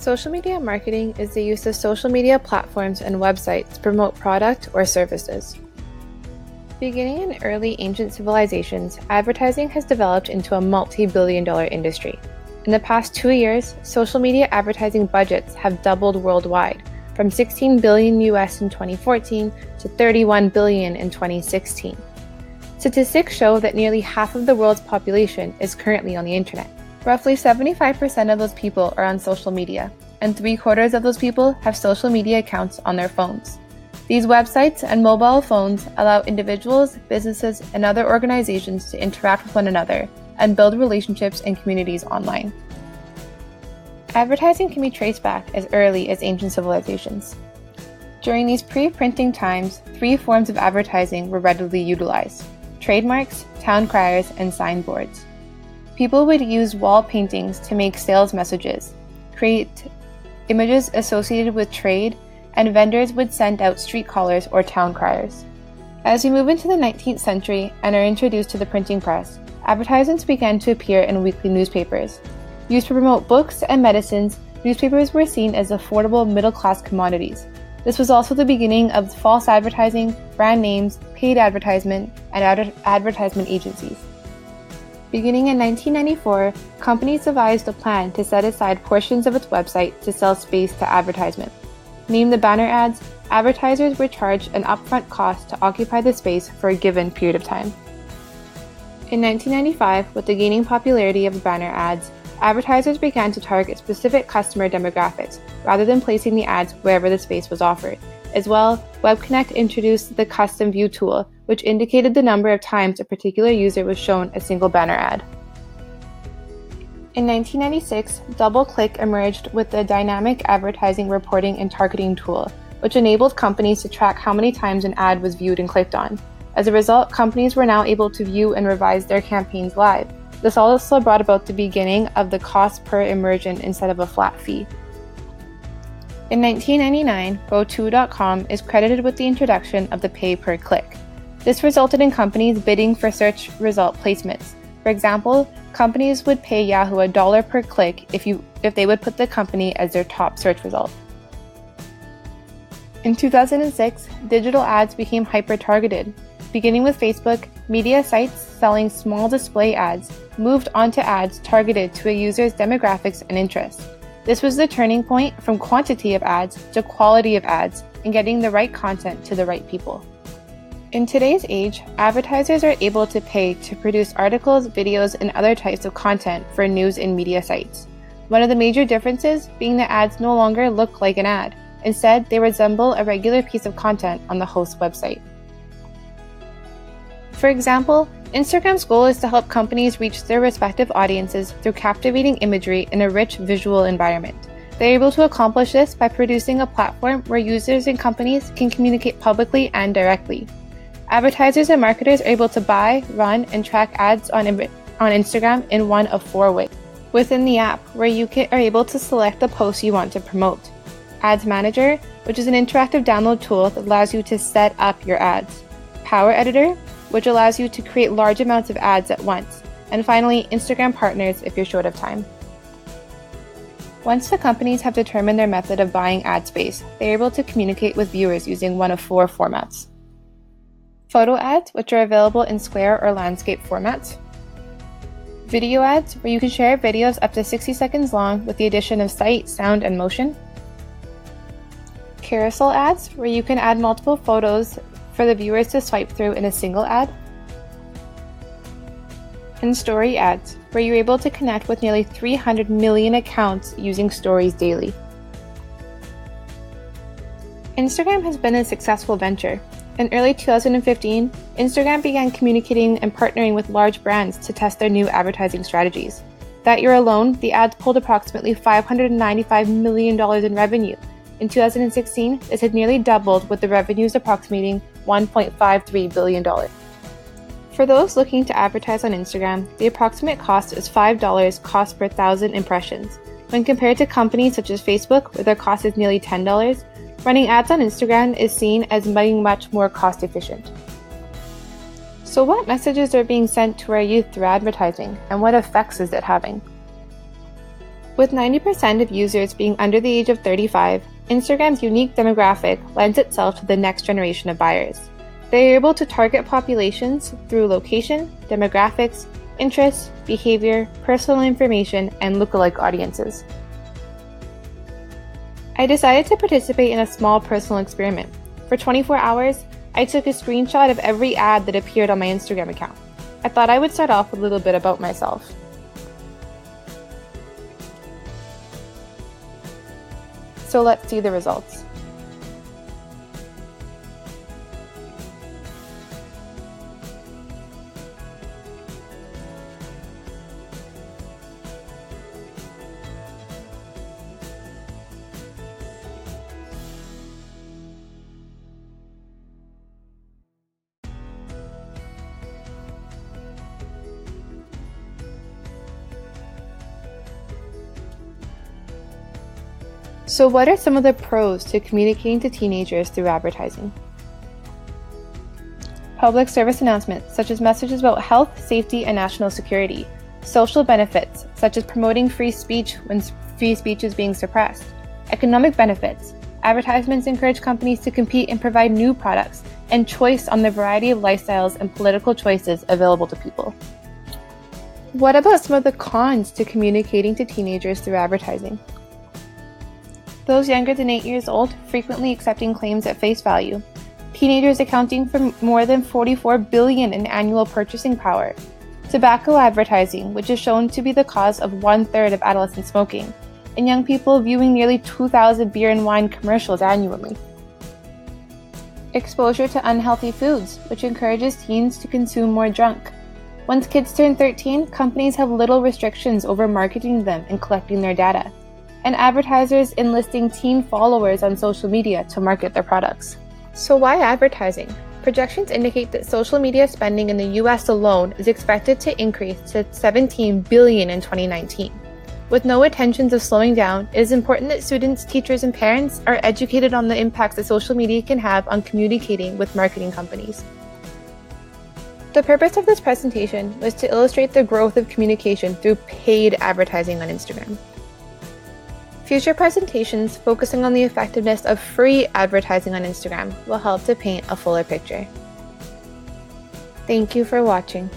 Social media marketing is the use of social media platforms and websites to promote product or services. Beginning in early ancient civilizations, advertising has developed into a multi-billion-dollar industry. In the past 2 years, social media advertising budgets have doubled worldwide, from $16 billion US in 2014 to $31 billion in 2016. Statistics show that nearly half of the world's population is currently on the internet. Roughly 75% of those people are on social media, and 3/4 of those people have social media accounts on their phones. These websites and mobile phones allow individuals, businesses, and other organizations to interact with one another and build relationships and communities online. Advertising can be traced back as early as ancient civilizations. During these pre-printing times, 3 forms of advertising were readily utilized: trademarks, town criers, and signboards. People would use wall paintings to make sales messages, create images associated with trade, and vendors would send out street callers or town criers. As we move into the 19th century and are introduced to the printing press, advertisements began to appear in weekly newspapers. Used to promote books and medicines, newspapers were seen as affordable middle-class commodities. This was also the beginning of false advertising, brand names, paid advertisement, and advertisement agencies. Beginning in 1994, companies devised a plan to set aside portions of its website to sell space to advertisement. Named the banner ads, advertisers were charged an upfront cost to occupy the space for a given period of time. In 1995, with the gaining popularity of banner ads, advertisers began to target specific customer demographics rather than placing the ads wherever the space was offered. As well, WebConnect introduced the Custom View tool, which indicated the number of times a particular user was shown a single banner ad. In 1996, DoubleClick emerged with the Dynamic Advertising Reporting and Targeting tool, which enabled companies to track how many times an ad was viewed and clicked on. As a result, companies were now able to view and revise their campaigns live. This also brought about the beginning of the cost per immersion instead of a flat fee. In 1999, GoTo.com is credited with the introduction of the pay per click. This resulted in companies bidding for search result placements. For example, companies would pay Yahoo $1 per click if they would put the company as their top search result. In 2006, digital ads became hyper-targeted. Beginning with Facebook, media sites selling small display ads moved onto ads targeted to a user's demographics and interests. This was the turning point from quantity of ads to quality of ads and getting the right content to the right people. In today's age, advertisers are able to pay to produce articles, videos, and other types of content for news and media sites. One of the major differences being that ads no longer look like an ad. Instead, they resemble a regular piece of content on the host's website. For example, Instagram's goal is to help companies reach their respective audiences through captivating imagery in a rich visual environment. They're able to accomplish this by producing a platform where users and companies can communicate publicly and directly. Advertisers and marketers are able to buy, run, and track ads on Instagram in one of 4 ways. Within the app, where you are able to select the posts you want to promote. Ads Manager, which is an interactive download tool that allows you to set up your ads. Power Editor, which allows you to create large amounts of ads at once. And finally, Instagram Partners if you're short of time. Once the companies have determined their method of buying ad space, they are able to communicate with viewers using one of 4 formats. Photo ads, which are available in square or landscape formats. Video ads, where you can share videos up to 60 seconds long with the addition of sight, sound, and motion. Carousel ads, where you can add multiple photos for the viewers to swipe through in a single ad. And story ads, where you're able to connect with nearly 300 million accounts using stories daily. Instagram has been a successful venture. In early 2015, Instagram began communicating and partnering with large brands to test their new advertising strategies. That year alone, the ads pulled approximately $595 million in revenue. In 2016, this had nearly doubled, with the revenues approximating $1.53 billion. For those looking to advertise on Instagram, the approximate cost is $5 cost per 1,000 impressions. When compared to companies such as Facebook, where their cost is nearly $10, running ads on Instagram is seen as being much more cost efficient. So what messages are being sent to our youth through advertising, and what effects is it having? With 90% of users being under the age of 35, Instagram's unique demographic lends itself to the next generation of buyers. They are able to target populations through location, demographics, interests, behavior, personal information, and lookalike audiences. I decided to participate in a small personal experiment. For 24 hours, I took a screenshot of every ad that appeared on my Instagram account. I thought I would start off with a little bit about myself. So let's see the results. So what are some of the pros to communicating to teenagers through advertising? Public service announcements, such as messages about health, safety, and national security. Social benefits, such as promoting free speech when free speech is being suppressed. Economic benefits. Advertisements encourage companies to compete and provide new products, and choice on the variety of lifestyles and political choices available to people. What about some of the cons to communicating to teenagers through advertising? Those younger than 8 years old frequently accepting claims at face value. Teenagers accounting for more than $44 billion in annual purchasing power. Tobacco advertising, which is shown to be the cause of 1/3 of adolescent smoking. And young people viewing nearly 2,000 beer and wine commercials annually. Exposure to unhealthy foods, which encourages teens to consume more junk. Once kids turn 13, companies have little restrictions over marketing them and collecting their data. And advertisers enlisting teen followers on social media to market their products. So why advertising? Projections indicate that social media spending in the US alone is expected to increase to $17 billion in 2019. With no intentions of slowing down, it is important that students, teachers, and parents are educated on the impacts that social media can have on communicating with marketing companies. The purpose of this presentation was to illustrate the growth of communication through paid advertising on Instagram. Future presentations focusing on the effectiveness of free advertising on Instagram will help to paint a fuller picture. Thank you for watching.